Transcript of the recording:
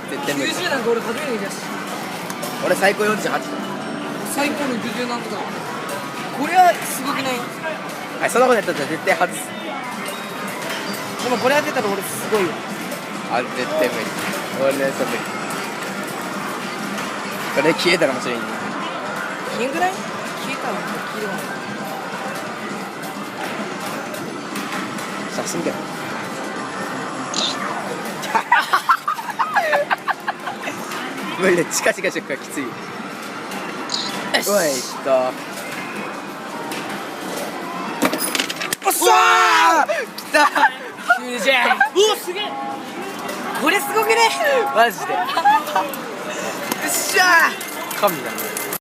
絶対無理。90なんか俺初めて見たし、俺最高48。最高の90なんとだ。これはすごくない？はい、そんなことやったら絶対外す。でもこれ当てたら俺すごいわ。あ、絶対無理。俺のやつは無理。これ消えたら面白いね。消えんくない？消えたら消えるわ。写真だよ。無理でチカチカしてるからきつい。おい、おっしゃー！来た90。おお、すげえ。これすごくね？マジで。よっしゃー！神だ。